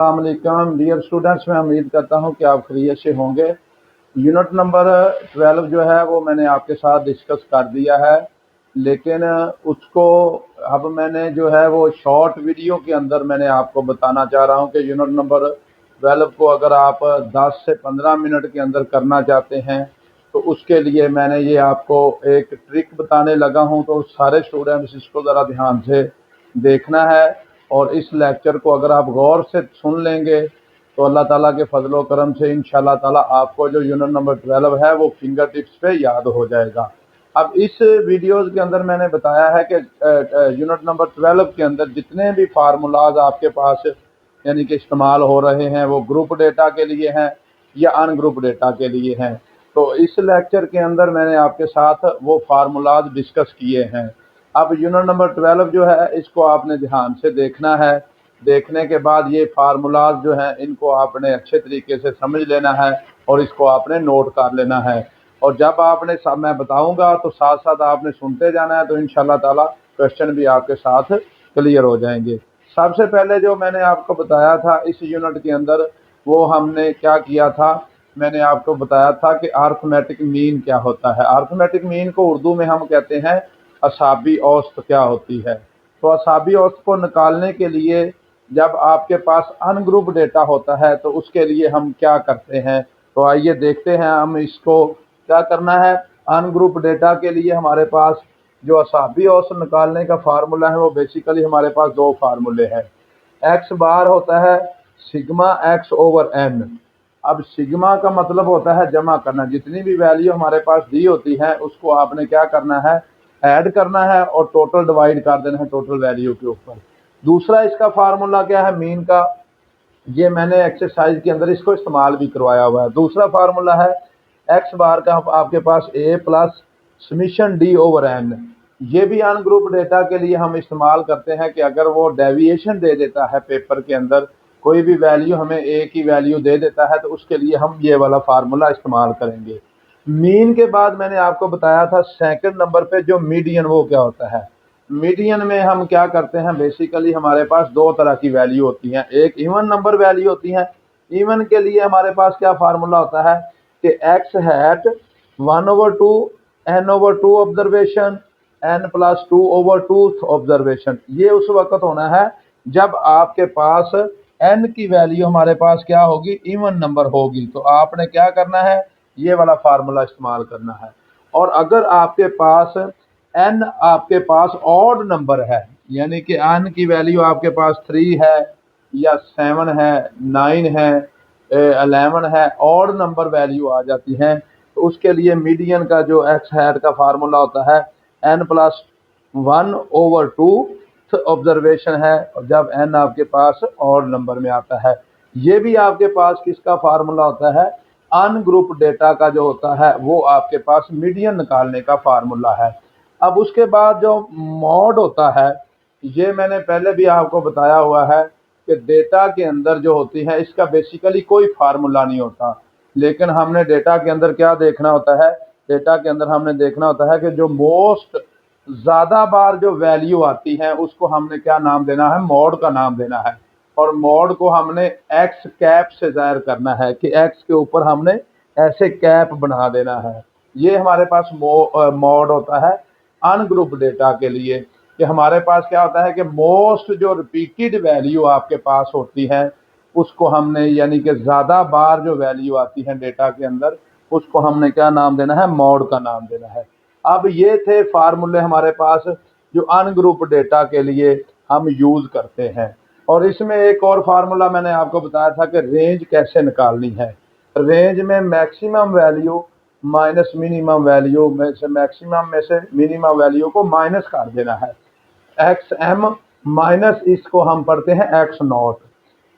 अस्सलामुअलैकुम dear students, मैं उम्मीद करता हूं कि आप खैरियत से होंगे। यूनिट नंबर 12 जो है वो मैंने आपके साथ डिस्कस कर दिया है, लेकिन उसको अब मैंने जो है वो शॉर्ट वीडियो के अंदर मैंने आपको बताना चाह रहा हूं कि यूनिट नंबर 12 को अगर आप 10 से 15 मिनट के अंदर करना चाहते हैं तो उसके लिए मैंने ये आपको एक ट्रिक बताने लगा हूं। तो सारे स्टूडेंट्स इसको ज़रा ध्यान से देखना है और इस लेक्चर को अगर आप गौर से सुन लेंगे तो अल्लाह ताला के फजलो करम से इंशाल्लाह ताला आपको जो यूनिट नंबर 12 है वो फिंगर टिप्स पे याद हो जाएगा। अब इस वीडियोस के अंदर मैंने बताया है कि यूनिट नंबर 12 के अंदर जितने भी फार्मूलाज आपके पास यानी कि इस्तेमाल हो रहे हैं वो ग्रुप डेटा के लिए हैं या अनग्रुप डेटा के लिए हैं। तो इस लेक्चर के अंदर मैंने आपके साथ वो फार्मूलाज डिस्कस किए हैं। अब यूनिट नंबर 12 जो है इसको आपने ध्यान से देखना है। देखने के बाद ये फार्मूलाज जो हैं इनको आपने अच्छे तरीके से समझ लेना है और इसको आपने नोट कर लेना है। और जब आपने मैं बताऊंगा तो साथ साथ आपने सुनते जाना है, तो इंशाल्लाह ताला क्वेश्चन भी आपके साथ क्लियर हो जाएंगे। सबसे पहले जो मैंने आपको बताया था इस यूनिट के अंदर, वो हमने क्या किया था, मैंने आपको बताया था कि अर्थमेटिक मीन क्या होता है। अर्थमेटिक मीन को उर्दू में हम कहते हैं असाबी औसत क्या होती है। तो असाबी औसत को निकालने के लिए जब आपके पास अनग्रुप डेटा होता है तो उसके लिए हम क्या करते हैं, तो आइए देखते हैं हम इसको क्या करना है। अनग्रुप डेटा के लिए हमारे पास जो असाबी औसत निकालने का फार्मूला है वो बेसिकली हमारे पास दो फार्मूले हैं। एक्स बार होता है सिग्मा एक्स ओवर एन। अब सिग्मा का मतलब होता है जमा करना, जितनी भी वैल्यू हमारे पास दी होती है उसको आपने क्या करना है, ऐड करना है और टोटल डिवाइड कर देना है टोटल वैल्यू के ऊपर। दूसरा इसका फार्मूला क्या है मीन का, ये मैंने एक्सरसाइज के अंदर इसको इस्तेमाल भी करवाया हुआ है। दूसरा फार्मूला है एक्स बार का आपके पास A plus summation D over N. ये भी अनग्रुप डेटा के लिए हम इस्तेमाल करते हैं कि अगर वो डेविएशन दे देता है पेपर के अंदर, कोई भी वैल्यू हमें ए की वैल्यू दे देता है तो उसके लिए हम ये वाला फार्मूला इस्तेमाल करेंगे। मीन के बाद मैंने आपको बताया था सेकंड नंबर पे जो मीडियन, वो क्या होता है। मीडियन में हम क्या करते हैं, बेसिकली हमारे पास दो तरह की वैल्यू होती हैं, एक इवन नंबर वैल्यू होती है। इवन के लिए हमारे पास क्या फार्मूला होता है कि x hat 1/2 n/2 observation n+2/2 observation. ये उस वक्त होना है जब आपके पास n की वैल्यू हमारे पास क्या होगी, इवन नंबर होगी। तो आपने क्या करना है, ये वाला फार्मूला इस्तेमाल करना है। और अगर आपके पास n आपके पास ऑड नंबर है, यानी कि n की वैल्यू आपके पास 3 है या 7 है, 9 है, 11 है, ऑड नंबर वैल्यू आ जाती हैं, तो उसके लिए मीडियन का जो एक्स हैट का फार्मूला होता है n+1/2 ऑब्जर्वेशन है, और जब n आपके पास ऑड नंबर में आता है। ये भी आपके पास किसका फार्मूला होता है, अनग्रुप डेटा का जो होता है वो आपके पास मीडियन निकालने का फार्मूला है। अब उसके बाद जो मॉड होता है, ये मैंने पहले भी आपको बताया हुआ है कि डेटा के अंदर जो होती है इसका बेसिकली कोई फार्मूला नहीं होता, लेकिन हमने डेटा के अंदर क्या देखना होता है, डेटा के अंदर हमने देखना होता है कि जो मोस्ट ज़्यादा बार जो वैल्यू आती है उसको हमने क्या नाम देना है, मॉड का नाम देना है। और मॉड को हमने एक्स कैप से जाहिर करना है कि एक्स के ऊपर हमने ऐसे कैप बना देना है। ये हमारे पास मॉड होता है अनग्रुप डेटा के लिए, कि हमारे पास क्या होता है कि मोस्ट जो रिपीटेड वैल्यू आपके पास होती है उसको हमने, यानी कि ज़्यादा बार जो वैल्यू आती है डेटा के अंदर, उसको हमने क्या नाम देना है, मॉड का नाम देना है। अब ये थे फार्मूले हमारे पास जो अनग्रुप डेटा के लिए हम यूज़ करते हैं। और इसमें एक और फार्मूला मैंने आपको बताया था कि रेंज कैसे निकालनी है। रेंज में maximum value minus minimum value में से, मैक्सिमम में से मिनिमम वैल्यू को माइनस कर देना है। एक्स एम माइनस इसको हम पढ़ते हैं एक्स नॉट।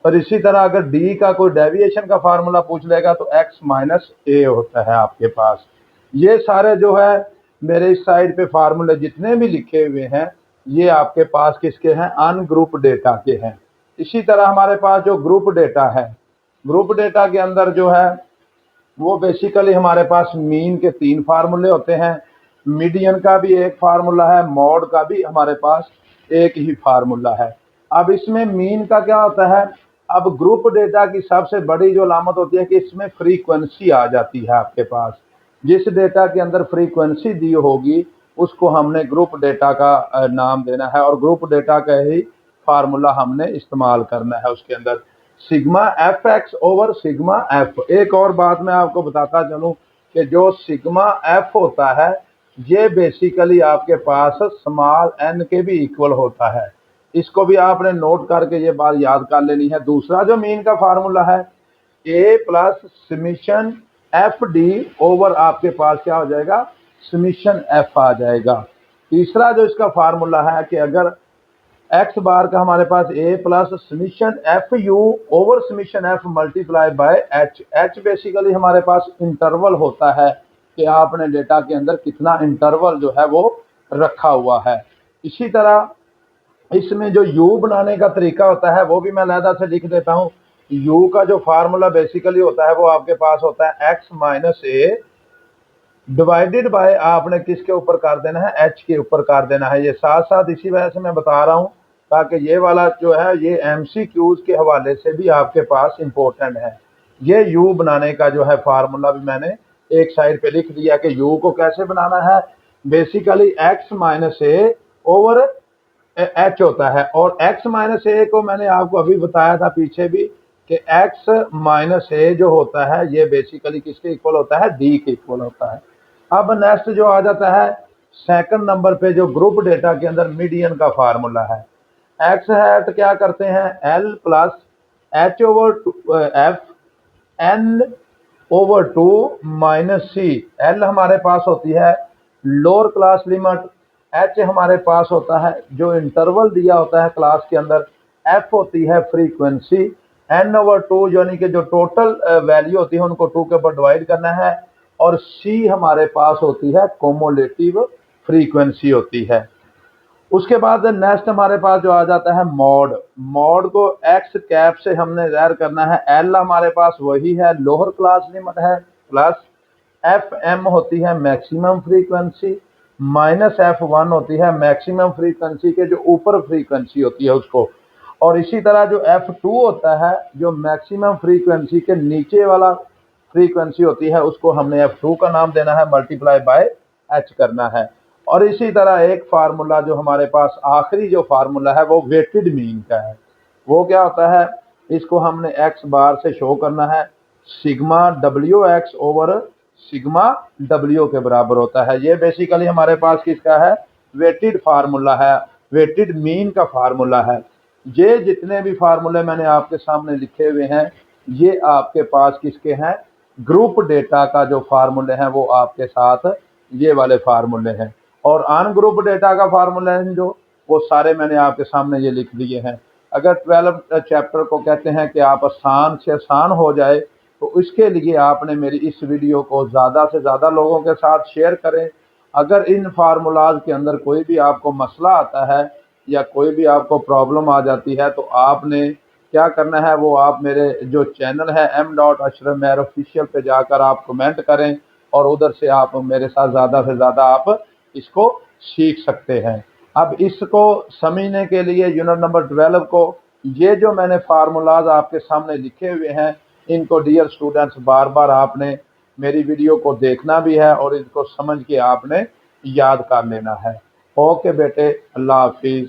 और इसी तरह अगर डी का कोई डेविएशन का फार्मूला पूछ लेगा तो एक्स माइनस ए होता है आपके पास। ये सारे जो है मेरे इस साइड पे फार्मूले जितने भी लिखे हुए हैं ये आपके पास किसके हैं, अनग्रुप डेटा के हैं। इसी तरह हमारे पास जो ग्रुप डेटा है, ग्रुप डेटा के अंदर जो है वो बेसिकली हमारे पास मीन के 3 फार्मूले होते हैं, मीडियन का भी एक फार्मूला है, मॉड का भी हमारे पास एक ही फार्मूला है। अब इसमें मीन का क्या होता है, अब ग्रुप डेटा की सबसे बड़ी जो अलामत होती है कि इसमें फ्रीक्वेंसी आ जाती है आपके पास। जिस डेटा के अंदर फ्रीक्वेंसी दी होगी उसको हमने ग्रुप डेटा का नाम देना है और ग्रुप डेटा का ही फार्मूला हमने इस्तेमाल करना है उसके अंदर, sigma F x over sigma F. एक और बात मैं आपको बताता चलूं कि जो सिग्मा एफ होता है ये बेसिकली आपके पास स्मॉल एन के भी इक्वल होता है। इसको भी आपने नोट करके ये बात याद कर लेनी है। दूसरा जो मीन का फार्मूला है A plus summation F D over आपके पास क्या हो जाएगा, समीशन एफ आ जाएगा। तीसरा जो इसका फार्मूला है कि अगर एक्स बार का हमारे पास A plus summation F U over summation F multiply by H. H basically हमारे पास इंटरवल होता है कि आपने डेटा के अंदर कितना इंटरवल जो है वो रखा हुआ है। इसी तरह इसमें जो यू बनाने का तरीका होता है वो भी मैं अलहदा से लिख देता हूँ। यू का जो फार्मूला बेसिकली होता है वो आपके पास होता है x minus A divided by आपने किसके ऊपर कर देना है, एच के ऊपर कर देना है। ये साथ साथ इसी वजह से मैं बता रहा हूँ ताकि ये वाला जो है ये एमसीक्यूज के हवाले से भी आपके पास इंपॉर्टेंट है। ये यू बनाने का जो है फार्मूला भी मैंने एक साइड पे लिख दिया कि यू को कैसे बनाना है। बेसिकली एक्स माइनस ए ओवर एच होता है और एक्स माइनस ए को मैंने आपको अभी बताया था पीछे भी कि एक्स माइनस ए जो होता है ये बेसिकली किसके इक्वल होता है, डी के इक्वल होता है। अब नेक्स्ट जो आ जाता है सेकंड नंबर पे जो ग्रुप डेटा के अंदर मीडियन का फार्मूला है। एक्स हैट क्या करते हैं, L plus H over F N over two minus C. L हमारे पास होती है लोअर क्लास लिमिट, एच हमारे पास होता है जो इंटरवल दिया होता है क्लास के अंदर, एफ होती है फ्रीक्वेंसी, एन ओवर टू यानी कि जो टोटल वैल्यू होती है उनको टू के ऊपर डिवाइड करना है, और सी हमारे पास होती है कोमुलेटिव फ्रीक्वेंसी होती है। उसके बाद नेक्स्ट हमारे पास जो आ जाता है मॉड। मॉड को एक्स कैप से हमने ज़ाहिर करना है। एल हमारे पास वही है लोअर क्लास लिमिट है, प्लस एफ एम होती है maximum frequency, minus F one होती है मैक्सिमम फ्रीक्वेंसी के जो ऊपर फ्रीक्वेंसी होती है उसको, और इसी तरह जो एफ टू होता है जो मैक्सिमम फ्रीक्वेंसी के नीचे वाला फ्रीक्वेंसी होती है उसको हमने एफ टू का नाम देना है, मल्टीप्लाई बाय एच करना है। और इसी तरह एक फार्मूला जो हमारे पास आखिरी जो फार्मूला है वो वेटेड मीन का है। वो क्या होता है, इसको हमने एक्स बार से शो करना है, sigma W x over sigma W के बराबर होता है। ये बेसिकली हमारे पास किसका है, वेटेड फार्मूला है, वेटेड मीन का फार्मूला है। ये जितने भी फार्मूले मैंने आपके सामने लिखे हुए हैं ये आपके पास किसके हैं, ग्रुप डेटा का जो फार्मूले हैं वो आपके साथ ये वाले फार्मूले हैं। और अन ग्रुप डेटा का फार्मूला है जो वो सारे मैंने आपके सामने ये लिख दिए हैं। अगर 12 चैप्टर को कहते हैं कि आप आसान से आसान हो जाए तो इसके लिए आपने मेरी इस वीडियो को ज़्यादा से ज़्यादा लोगों के साथ शेयर करें। अगर इन फार्मूलाज के अंदर कोई भी आपको मसला आता है या कोई भी आपको प्रॉब्लम आ जाती है तो आपने क्या करना है, वो आप मेरे जो चैनल है m.ashraf मेहर ऑफिशियल पे जाकर आप कमेंट करें और उधर से आप मेरे साथ ज़्यादा से ज़्यादा आप इसको सीख सकते हैं। अब इसको समझने के लिए यूनिट नंबर 12 को ये जो मैंने फार्मूलाज आपके सामने लिखे हुए हैं इनको डियर स्टूडेंट्स बार बार आपने मेरी वीडियो को देखना भी है और इनको समझ के आपने याद कर लेना है। ओके बेटे, अल्लाह हाफिज़।